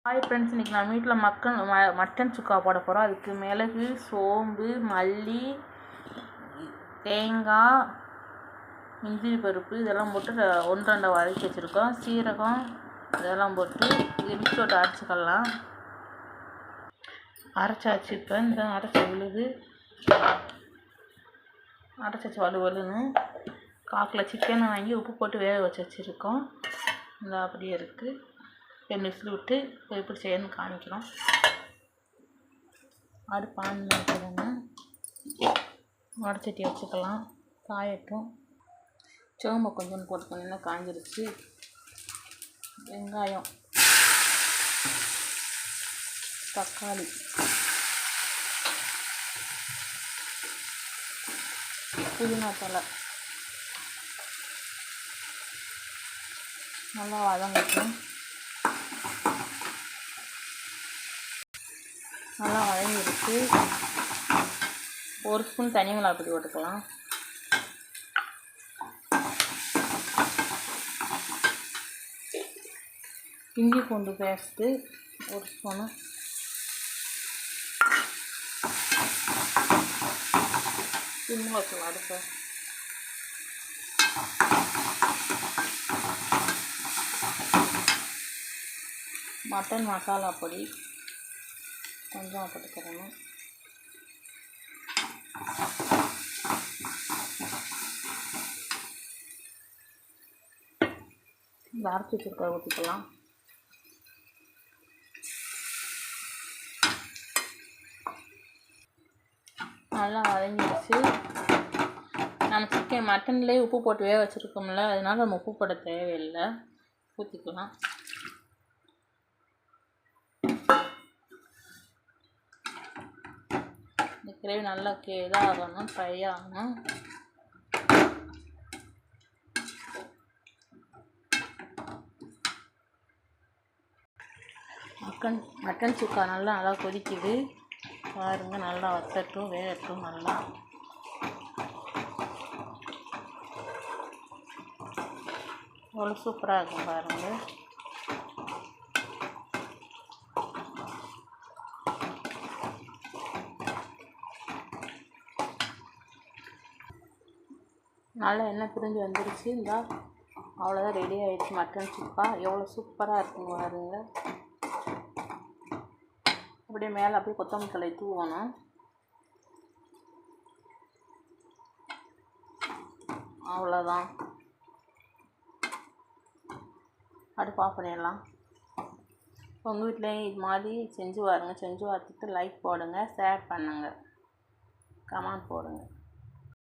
Hi friends, இன்றைக்கி நான் வீட்டில் மட்டன் சுக்கா போட போகிறோம். அதுக்கு மிளகு, சோம்பு, மல்லி, தேங்காய், முந்திரி பருப்பு இதெல்லாம் போட்டு ஒன்று ரெண்டை வதக்கி வச்சுருக்கோம். சீரகம் இதெல்லாம் போட்டு இது மிக்ஸி போட்டு அரைச்சிக்கலாம். அரைச்சாச்சு. இப்போ இந்த அரைச்ச விழுது அரைச்சாச்சு வலுவலுன்னு. காக்கில் சிக்கனை வாங்கி உப்பு போட்டு வேக வச்சு வச்சுருக்கோம். இந்த அப்படியே இருக்குது. விசில் விட்டு இப்போ எப்படி செய்யணும்னு காமிக்கிறோம். அடுப்பு ஆன் பண்ணிக்கிறோங்க. வடச்சட்டி வச்சுக்கலாம். காயட்டும். சோம்பு கொஞ்சம் போட்டுக்கோங்க, காஞ்சிருச்சு. வெங்காயம், தக்காளி, புதினா தழை நல்லா வதங்கட்டும். நல்லா வதங்கிடுச்சு. ஒரு ஸ்பூன் தனி மிளகாய் பொடி போட்டுக்கலாம். இஞ்சி பூண்டு பேஸ்ட்டு ஒரு ஸ்பூனு, சிம்மில் வைக்கலாம் அடுப்பை. மட்டன் மசாலா பொடி கொஞ்சம் போட்டுக்கிறணும். இந்த அரைச்சி வச்சுருக்க ஊற்றிக்கலாம். நல்லா வதங்கிடுச்சு. நம்ம மட்டன்லேயே உப்பு போட்டு வேக வச்சுருக்கோம்ல, அதனால நம்ம உப்பு போட தேவையில்லை. ஊற்றிக்கலாம். இந்த கிரேவி நல்லா இதாகணும், ஃப்ரை ஆகணும். மட்டன் சுக்கா நல்லா கொதிக்குது பாருங்க. நல்லா வத்தட்டும், வேகட்டும். நல்லா அவ்வளோ சூப்பராக இருக்கும் பாருங்கள். நல்லா எண்ணெய் பிரிஞ்சு வந்துருச்சு. இந்த அவ்வளோதான், ரெடி ஆகிடுச்சு மட்டன் சுக்கா. எவ்வளோ சூப்பராக இருக்குங்க பாருங்க. அப்படியே மேலே அப்படியே கொத்தமல்லி தழை தூவணும். அவ்வளோதான். அடுப்பு ஆஃப் பண்ணிடலாம். உங்கள் வீட்டிலையும் இது மாதிரி செஞ்சு பாருங்க. செஞ்சு பார்த்துட்டு லைக் போடுங்க, ஷேர் பண்ணுங்கள், கமெண்ட் போடுங்க.